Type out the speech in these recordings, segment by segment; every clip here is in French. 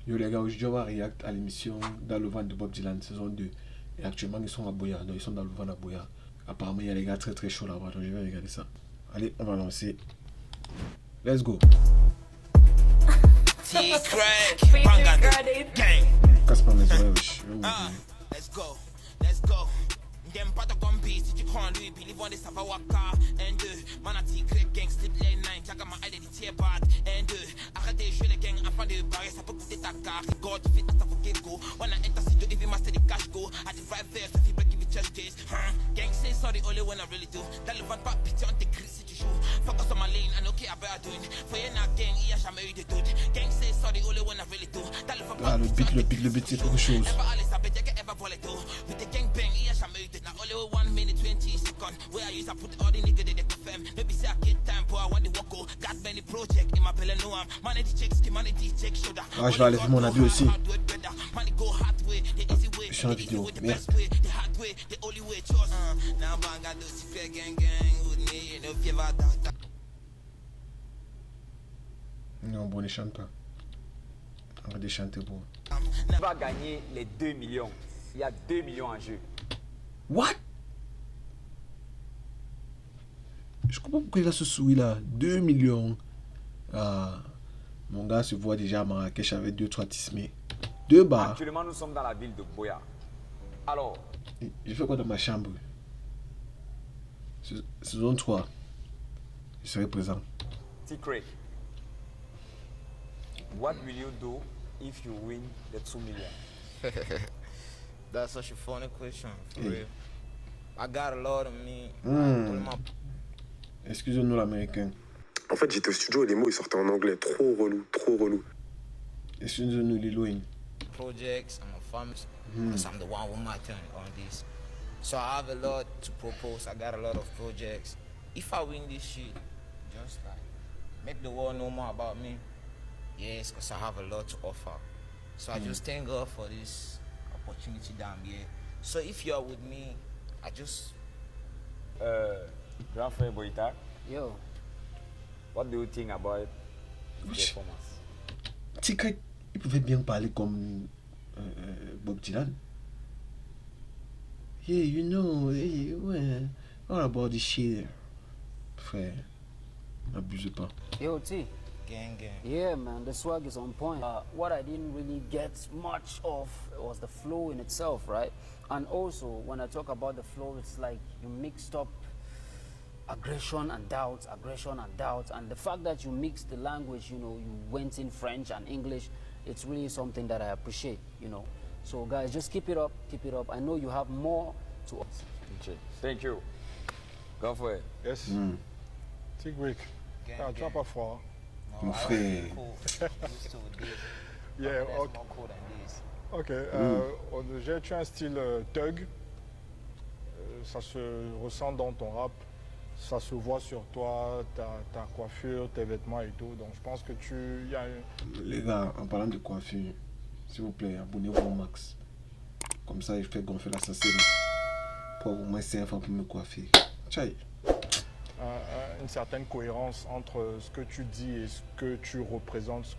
Yo les gars, aujourd'hui on va react à l'émission Dans le vent de Bob Dylan saison 2. Et actuellement ils sont à Boya, donc ils sont dans le vent à Boya. Apparemment il y a les gars très très chauds là-bas, donc je vais regarder ça. Allez, on va lancer. Let's go. Casse pas mes oreilles, wesh. Let's go, let's go. Them pas comme beat, si tu crois en lui, Billy Bond et ça va waka. N2, Manati, Greg Gang, Slip Lane 9, Jaga ma identité bad. N2, arrête de jouer les gangs afin de barrer, ça peut coûter ta carte. God, tu fais ta forget go. Wanna enter si tu even master the cash go. I the vibe there, so people give it just this. Gang say sorry, only when I really do. Dans le vent, pas pitié, on t'écrit si tu joues. Focus on my lane, I know care about doing. For you not gang, il y a jamais eu de doute. Gang say sorry, only when I really do. Dans le vent, Ah, le beat, c'est quelque chose. Ever all is a bit, ever volatile. With the gang bang, il y a jamais eu de now only 1 minute 20 seconds. Where I use I put all the niggas they confirm. Maybe say I get time, but I want the walk. Got many projects in my belly, no I'm. Money the checks, money the check shoulder. Ah, je vais aller faire mon avis aussi. Money go hard way, the easy way. Je suis en vidéo, merde. The hard way, the only way. Trust. Now bang got those secret gang with me, you know if you ever doubt. Non, bon, ne chante pas. On va déchanter pour. Tu vas gagner les 2 millions. Il y a 2 millions en jeu. What? Je comprends pourquoi il a ce souris là. 2 millions. Ah, mon gars se voit déjà à Marrakech avec 2-3 tismés. 2 bars. Actuellement, nous sommes dans la ville de Boya. Alors, Je fais quoi dans ma chambre? Saison 3. Je serai présent. T-Craig, what will you do if you win the 2 million? That's such a funny question, for real. I got a lot of me. Excusez-nous l'américain. En fait, j'étais au studio et les mots ils sortaient en anglais. Trop relou, trop relou. Excusez-nous l'Elohim. Projects, I'm a famous, because I'm the one with my turn on this. So I have a lot to propose. I got a lot of projects. If I win this shit, just like make the world know more about me. Yes, because I have a lot to offer. So I just thank God for this opportunity that I'm here. So if you are with me, I just Grand frère Boita, Yo, what do you think about the Wesh. performance? Tika, il pouvait bien parler comme Bob Dylan. Yeah, you know, hey, ouais, all about this shit. Frère, n'abuse pas. yo, T. gang. Yeah, man, the swag is on point. What I didn't really get much of was the flow in itself, right? And also, when I talk about the flow, it's like you mixed up aggression and doubt, and the fact that you mixed the language, you know, you went in French and English, it's really something that I appreciate, you know. So guys, just keep it up. I know you have more to us. Thank you. Grand frère. Yes. Tigrick. Ah, tu n'as pas froid. Mon frère. Cool. Used to this. Yeah, That's okay. more cool than this. Ok. Tu as un style thug. Ça se ressent dans ton rap. Ça se voit sur toi, ta coiffure, tes vêtements et tout. Donc je pense que y a Les gars, en parlant de coiffure, s'il vous plaît, abonnez-vous au max. Comme ça, je fais gonfler la saucisse pour au moins 5 fois pour me coiffer. Tchaï. une certaine cohérence entre ce que tu dis et ce que tu représentes.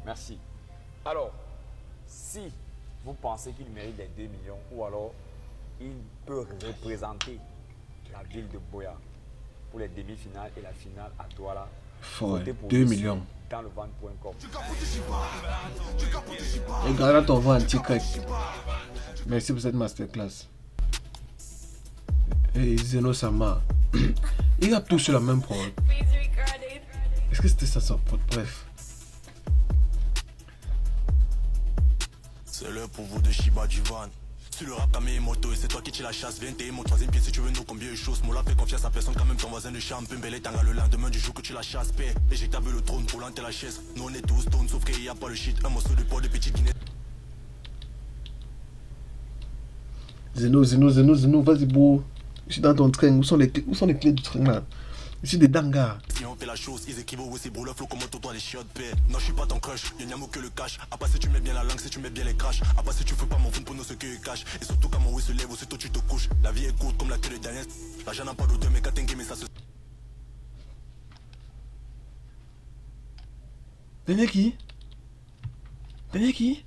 Merci. Alors, si vous pensez qu'il mérite les 2 millions ou alors il peut représenter la ville de Boya pour les demi-finales et la finale à Douala, Fort, votez pour 2 lui millions. dans le vent.com. Regarde là ton voix anti-crack. Merci pour cette masterclass. Et Zeno Sama. Il a tout sur la même prod. Est-ce que c'était ça sa prod? Bref. C'est l'heure pour vous de Shiba du van. Tu le rap comme moto et c'est toi qui tires la chasse. Viens t'es mon troisième pied si tu veux nous combien de choses. Moula fait confiance à personne quand même ton voisin de champ. Belle tanga le lendemain du jour que tu la chasses. Paix, éjectable le trône, roulant t'es la chaise. Nous on est tous stone sauf qu'il y a pas le shit. Un morceau de porc de petite Guinée. Zeno, vas-y beau. Je suis dans ton train. Où sont les clés du train là? Ici des dangas. Si on fait la chose, ils écrivent au c'est brûleur, flow comme toi les chiottes paix. Non, je suis pas ton crush, y'a n'y que le cash. À part si tu mets bien la langue, si tu mets bien les crashs. À part si tu fais pas mon fond pour nous ce que cache. Et surtout quand mon oui se lève, aussitôt tu te couches. La vie est courte comme la queue de Daniel. L'argent n'a pas d'odeur, mais quand t'es mais ça se. Daniel qui? Daniel qui?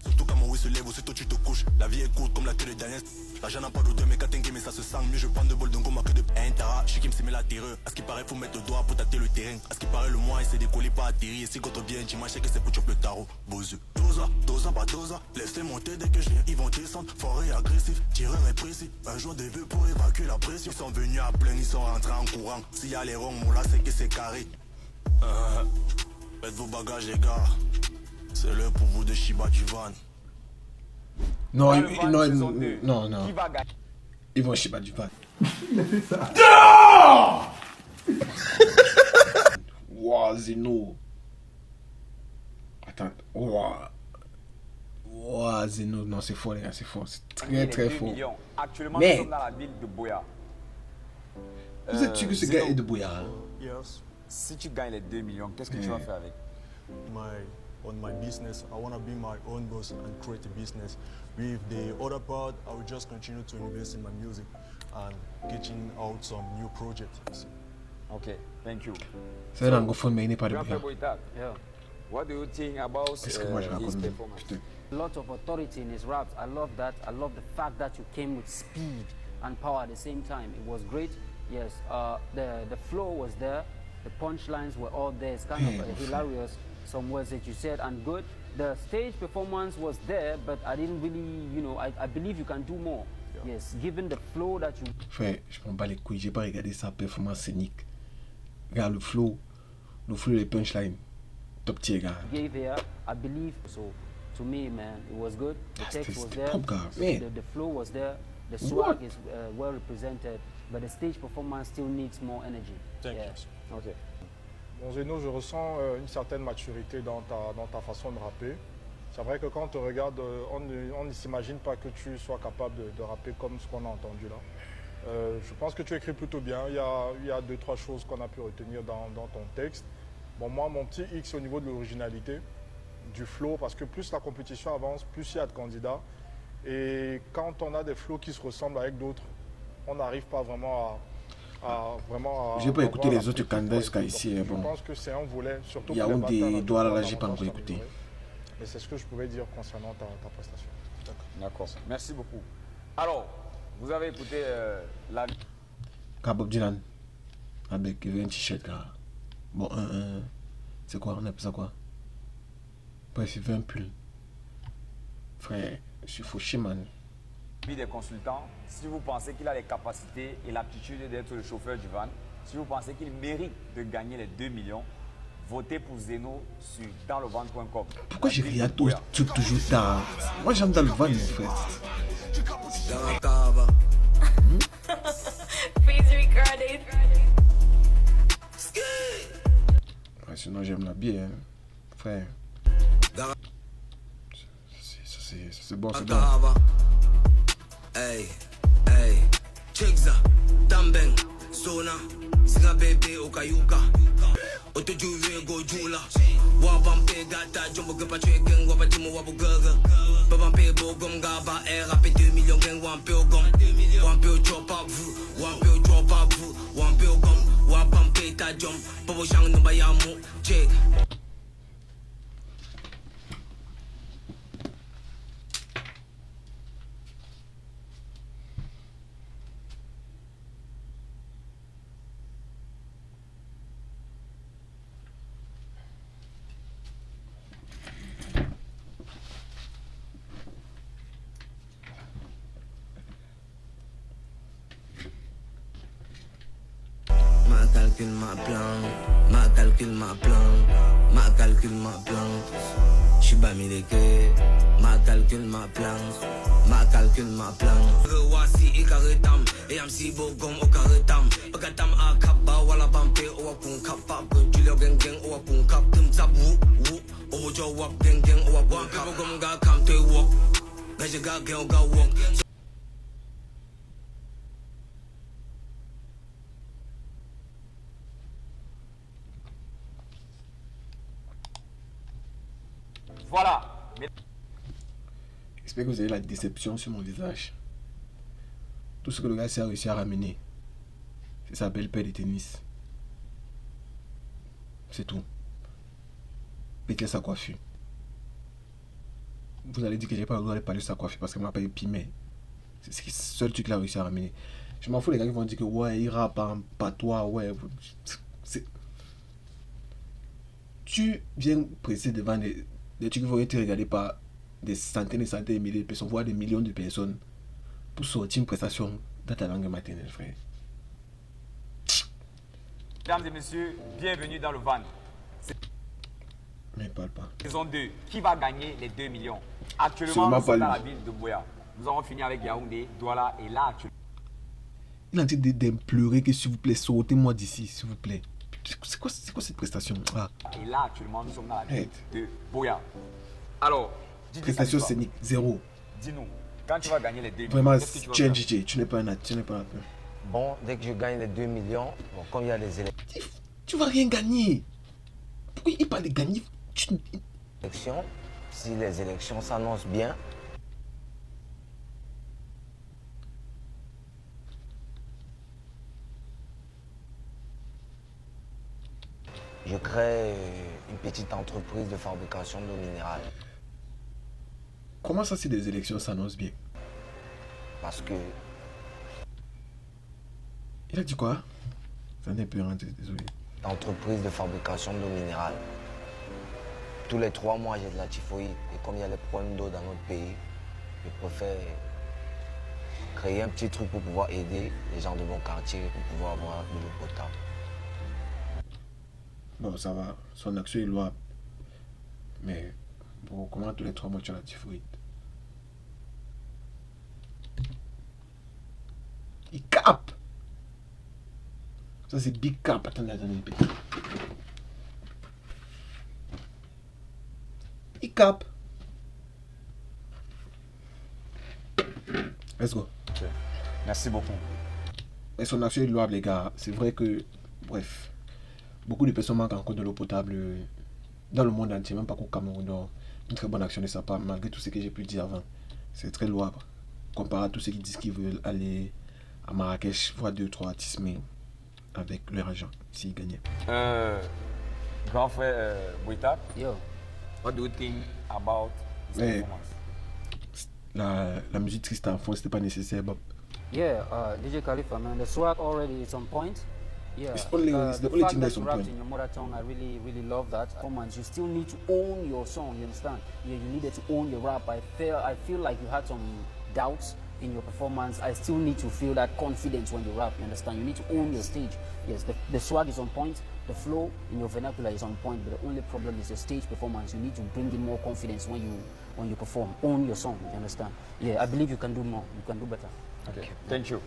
Surtout quand mon oui se lève, aussitôt tu te couches. La vie est courte comme la queue de Daniel. L'argent n'a pas d'odeur, mais quand t'es mais ça se sent mieux. Je prends de bol d'un gomme à que de Intara. Je sais qui me s'est mis la terreur. À ce qui paraît, faut mettre le doigt pour tâter le terrain. À ce qui paraît, le mois, il s'est décollé, pas atterri. Et si contre bien, tu sais que c'est pour choper le tarot. Bozeux. Dosa, dosa, pas dosa. Laisse-les monter dès que je viens, ils vont descendre. Forêt agressif, tireur est précis. Un jour des vœux pour évacuer la pression. Ils sont venus à plein, ils sont rentrés en courant. S'il y a les ronds, mon là, c'est que c'est carré. Faites vos bagages, les gars. C'est l'heure pour vous de Shiba du Van. Non, Dans le Van saison 2, non. Qui va gagner? Ils vont Shiba du Van. Wow, Zeno. Attends. Wow, Zeno. Non, c'est fort, les gars, c'est fort. C'est Les très 2 fort. millions. Actuellement, Mais- nous sommes dans la ville de Boya. Vous êtes sûr que ce gars est de Boya, hein? Yes, Si tu gagnes les 2 millions, qu'est-ce que tu vas faire avec? on my business, I want to be my own boss and create a business. With the other part, I will just continue to invest in my music and getting out some new projects. Ok, thank you. C'est un anglophone, mais il n'est pas de Jean-Pierre Boya. Boitat, Yeah. what do you think about Qu'est-ce que moi je his raconte? performance? Putain. A lot of authority in his raps. I love that. I love the fact that you came with speed and power at the same time. It was great. Yes, the flow was there. The punchlines were all there. It's kind of hilarious. Some words that you said and good. The stage performance was there, but I didn't really, I believe you can do more. Yes, given the flow that you Frère, je m'en bats les couilles, j'ai pas regardé sa performance scénique. Regarde le flow, les punchlines. Top tier, gars. gave here, I believe so. To me, man, it was good. The text This was the there. pop guy, man. The flow was there. The swag is well represented, but the stage performance still needs more energy. Thank Yeah. you. Ok. Bon, Zeno, je ressens une certaine maturité dans ta façon de rapper. C'est vrai que quand on te regarde, on ne s'imagine pas que tu sois capable de rapper comme ce qu'on a entendu là. Je pense que tu écris plutôt bien. Il y a 2-3 choses qu'on a pu retenir dans ton texte. Bon, moi, mon petit X au niveau de l'originalité, du flow, parce que plus la compétition avance, plus il y a de candidats. Et quand on a des flows qui se ressemblent avec d'autres, on n'arrive pas vraiment à J'ai pas écouté avoir les la autres petite candidats jusqu'à qualité. ici, Donc, bon. Je pense que c'est un volet, surtout Il y a pour les Yaoundé, battles, Douala, là, dans j'ai pas mon encore sens, écouté. Mais c'est ce que je pouvais dire concernant ta prestation. D'accord. Merci beaucoup. Alors, vous avez écouté la Car Bob Dylan, avec un t-shirt, gars. Bon, c'est quoi, on appelle ça quoi? Bref, il veut un pull. Frère, je suis fauché, man. vie des consultants. Si vous pensez qu'il a les capacités et l'aptitude d'être le chauffeur du van, si vous pensez qu'il mérite de gagner les 2 millions, votez pour Zeno sur danslevan.com. Pourquoi j'ai rien toujours tard? Moi, j'aime dans le van, en fait. Please record it. Ouais, sinon, j'aime la bière, hein. Frère. C'est bon, c'est bon. Hey, hey, Chigza, Tambeng, Sona, Singa Bebe, Okayuka, Otojuve, Gojula, Wabampe, Gata, Jumbo Gapachwegan, Wabatimu, Wabugaga, Babampe, Bogum, Gaba, Air, Rapé 2 millions, Gang, Wampeo Gum, Wampeo Drop Up, Wampeo Drop Up, Wampeo Gum, Wabampe, Tajum, Bobo Shang, Nubayamu, Jake. Calcule ma plan, j'suis pas mis les quais, ma calcule ma plan, Rewasi et karetam, et am si bogom au karetam, bagatam a kaba wala bampe ou akun kapa, julio geng geng ou akun kap, tum tap wu, ou jo wap geng geng ou akun kap, bogom ga kam te wok, gaje ga geng ga wok. Voilà. J'espère que vous avez la déception sur mon visage. Tout ce que le gars a réussi à ramener, ça s'appelle paire de tennis. C'est tout. Péter sa coiffure. vous allez dire que j'ai pas le droit de parler de sa coiffure parce qu'elle m'a pas épimé. C'est le seul truc qu'il a réussi à ramener. Je m'en fous les gars qui vont dire que ouais, il rappe en patois, ouais. Tu viens presser devant des trucs qui vont être regardés par des centaines et centaines de milliers de personnes, voire des millions de personnes pour sortir une prestation dans ta langue maternelle, frère. Mesdames et messieurs, bienvenue dans le van. Mais parle pas. Saison 2. Qui va gagner les 2 millions? Actuellement, Sûrement nous sommes dans pas la lui. ville de Boya. Nous avons fini avec Yaoundé, Douala et là actuellement. Il a dit d'implorer que s'il vous plaît, sortez-moi d'ici, s'il vous plaît. C'est quoi cette prestation? Ah, Et là actuellement, nous sommes dans la ville Hey. de Boya. Alors, DJ prestation Khalifa, scénique, zéro. dis-nous, quand tu vas gagner les 2 millions, Vraiment, qu'est-ce que tu vas tu es un faire? DJ, tu n'es pas un tu n'es pas un peu. Bon, dès que je gagne les 2 millions, bon, comme il y a des Tu vas rien gagner. Pourquoi il parle de gagner? élections, si les élections s'annoncent bien, je crée une petite entreprise de fabrication d'eau minérale. Comment ça, si des élections s'annoncent bien? Parce que Il a dit quoi? Ça n'est plus rien, désolé. entreprise de fabrication d'eau minérale. Tous les 3 mois, j'ai de la typhoïde. Et comme il y a les problèmes d'eau dans notre pays, je préfère créer un petit truc pour pouvoir aider les gens de mon quartier pour pouvoir avoir de l'eau potable. Bon, ça va. Son action est louable. Mais, bon, comment tous les 3 mois tu as la typhoïde? Il cap! Ça, c'est big cap. Attendez. Il cap. Let's go. Ok. Merci beaucoup. Et son action est louable, les gars. C'est vrai que, bref, beaucoup de personnes manquent encore de l'eau potable dans le monde entier, même pas qu'au Cameroun. Donc, une très bonne action de sa part, malgré tout ce que j'ai pu dire avant. C'est très louable. Comparé à tous ceux qui disent qu'ils veulent aller à Marrakech, voir 2-3 artistes, mais avec leur argent, s'ils gagnaient. Grand frère Boita, Yo, what do you think about this Ouais. performance? La musique triste en fond, c'était pas nécessaire, Bob. yeah, DJ Khalifa, man, the swag already is on point. Yeah, It's only- it's the the only fact thing that that's you on rapped point. in your mother tongue, I really love that. Performance, you still need to own your song. You understand? Yeah, you needed to own your rap. I feel like you had some doubts in your performance. I still need to feel that confidence when you rap. You understand? You need to own your stage. Yes, the swag is on point. The flow in your vernacular is on point. But the only problem is your stage performance. You need to bring in more confidence when you perform. Own your song. You understand? Yeah, I believe you can do more. You can do better. Ok, thank you.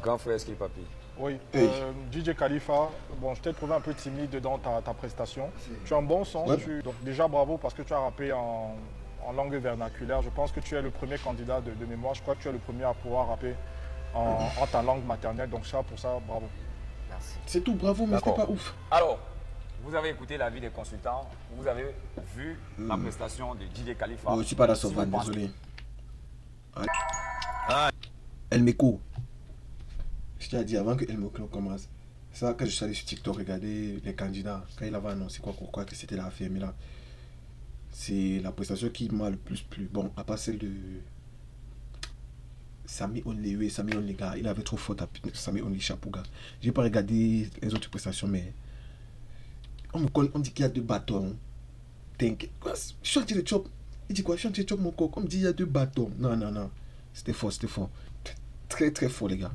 Grand frère Skill Papi. Oui, Hey. DJ Khalifa, bon, je t'ai trouvé un peu timide dans ta prestation. Tu as un bon son, Ouais. donc déjà bravo parce que tu as rappé en langue vernaculaire. Je pense que tu es le premier candidat de mémoire. Je crois que tu es le premier à pouvoir rapper en ta langue maternelle. Donc ça, pour ça, bravo. Merci. C'est tout, bravo, mais c'était D'accord. pas ouf. Alors, vous avez écouté l'avis des consultants, vous avez vu la prestation de DJ Khalifa. Bon, je suis pas dans Si son vous van, pensez- désolé. El Meko. Je t'ai dit avant que El Meko commence. C'est ça que je suis allé sur TikTok regarder les candidats. Quand il avait annoncé quoi que c'était la FMI là. C'est la prestation qui m'a le plus plu. Bon, à part celle de Sami Onlewe, Sami Onlega. Il avait trop faute à Sami Onli Chapouga. J'ai pas regardé les autres prestations, mais on dit qu'il y a 2 bâtons. T'inquiète. Quoi, chanter le chop. Il dit quoi? Chanter le chop, mon coq. On me dit il y a 2 bâtons. Non. C'était fort. Très fort, les gars.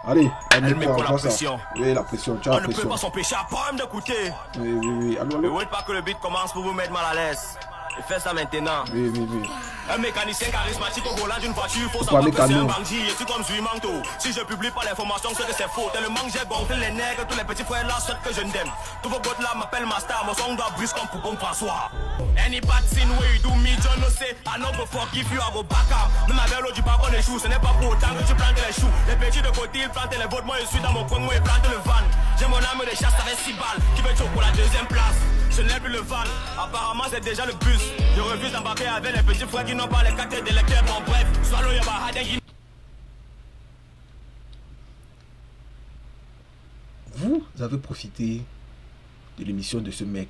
Allez, Elle met la pression. Oui, la pression. Tu as On la ne peut pression. pas s'empêcher à pas d'écouter. Oui. Allô. Ne voulez pas que le beat commence pour vous mettre mal à l'aise. Et fais ça maintenant. Oui. Un mécanicien charismatique au volant d'une voiture, faut Pourquoi savoir que c'est mécano? un bandit et tout comme Zuimanto. Si je publie pas l'information, c'est que c'est faux. Tellement que j'ai gonflé les nègres, tous les petits frères là souhaitent que je n'aime. Tous vos gosses là m'appellent ma star, mon son doit brise comme Poupon François. Any bad scene where you do me, John no say, I know go fuck if you I go back up. Même avec l'eau du balcon des choux, ce n'est pas pour autant que tu plantes les choux. Les petits de côté, ils plantent les vôtres, moi je suis dans mon coin, moi ils plantent le van. J'ai mon âme de chasse avec 6 balles, qui veut choc pour la 2e place. Ce n'est plus le van, apparemment c'est déjà le bus. Je refuse d'embarquer avec les petits frères qui n'ont pas les cartes de lecteur. Bon bref, swallow your bahadegi. Vous avez profité de l'émission de ce mec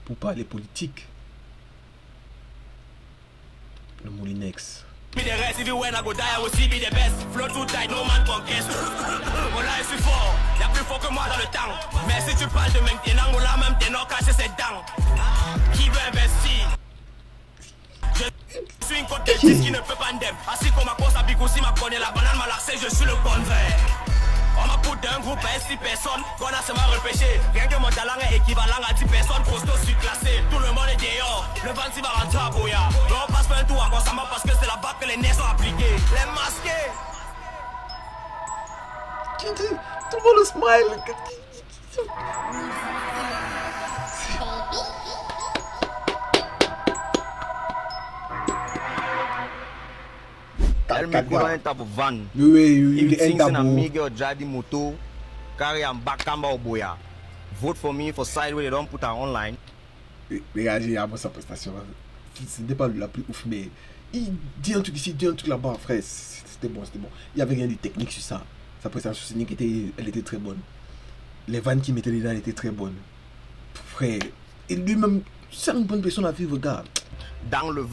pour parler politique. next. Be the rest, if you when I go die, I will see be the best. Flow too tight, no man conquest. Mola, je suis fort, y'a plus fort que moi dans le temps. Mais si tu parles de maintenant, Mola même t'es non caché ses dents. Qui veut investir? Je suis une côte de 10 qui ne peut pas ndem. Assis comme ma course à Bicossi, m'a connu la banane, m'a lassé, je suis le contraire. On m'a coupé d'un groupe à 6 personnes, qu'on a seulement repêché. Rien que mon talent est équivalent à 10 personnes, costaud surclassé. Tout le monde est dehors, le 26 va rentrer à Boya. Mais on passe pas un tour à constamment parce que c'est là-bas que les nez sont appliqués. Les masqués. Tout le monde smile. Elle me dit dans un tabou van. Oui, Il il est thinks un in a tabou. Miguel Jadi moto, carry and back camera au boya. Vote for me for side where they don't put her online. Regardez, il y a sa prestation. Ce n'était pas la plus ouf, mais il dit un truc ici, il dit un truc là-bas, frère. C'était bon, c'était bon. Il n'y avait rien de technique sur ça. Sa prestation scénique elle était très bonne. Les vannes qu'il mettait dedans, elles étaient très bonnes. Frère, et lui-même, c'est une bonne personne à vivre, gars. Dans le.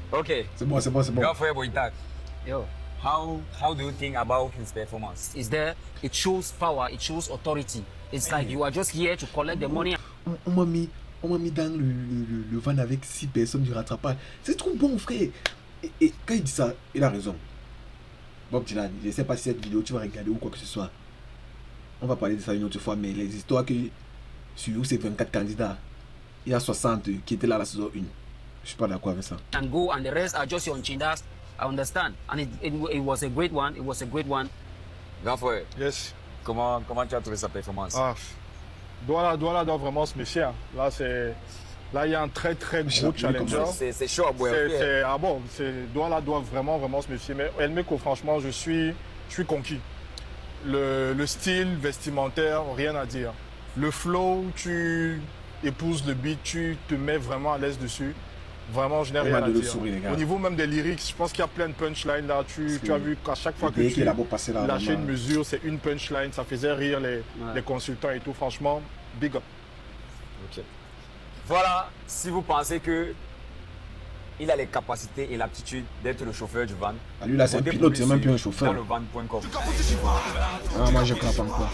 Ok. C'est bon, c'est bon, c'est bon. Grand frère Boitak, Yo, how do you think about his performance? is there? It shows power. It shows authority. It's like you are just here to collect the money. On m'a mis dans le van avec 6 personnes du rattrapage. C'est trop bon, frère. Et quand il dit ça, il a raison. Bob Dylan, je ne sais pas si cette vidéo tu vas regarder ou quoi que ce soit. On va parler de ça une autre fois, mais les histoires que sur ces 24 candidats, il y a 60 qui étaient là à la saison 1. Je suis pas d'accord avec ça. And go, and the rest are just your chindas. I understand. And it was a great one. It was a great one. Grand frère, Yes. comment tu as trouvé sa performance? Ah, Douala doit vraiment se méfier. Hein. Là, il y a un très très gros challenger. C'est chaud à boire. Ah bon, Douala doit vraiment se méfier. Mais Elmeko, franchement, je suis conquis. Le style vestimentaire, rien à dire. Le flow, tu épouses le beat, tu te mets vraiment à l'aise dessus. Vraiment, je n'ai rien à dire. Au niveau même des lyrics, je pense qu'il y a plein de punchlines là. Tu as vu qu'à chaque fois que tu lâchais une mesure, c'est une punchline. Ça faisait rire les consultants et tout. Franchement, big up. Ok. Voilà, si vous pensez que il a les capacités et l'aptitude d'être le chauffeur du van. Lui là, c'est un pilote, c'est même plus un chauffeur. Dans le van.com. Ah, moi je crois pas encore.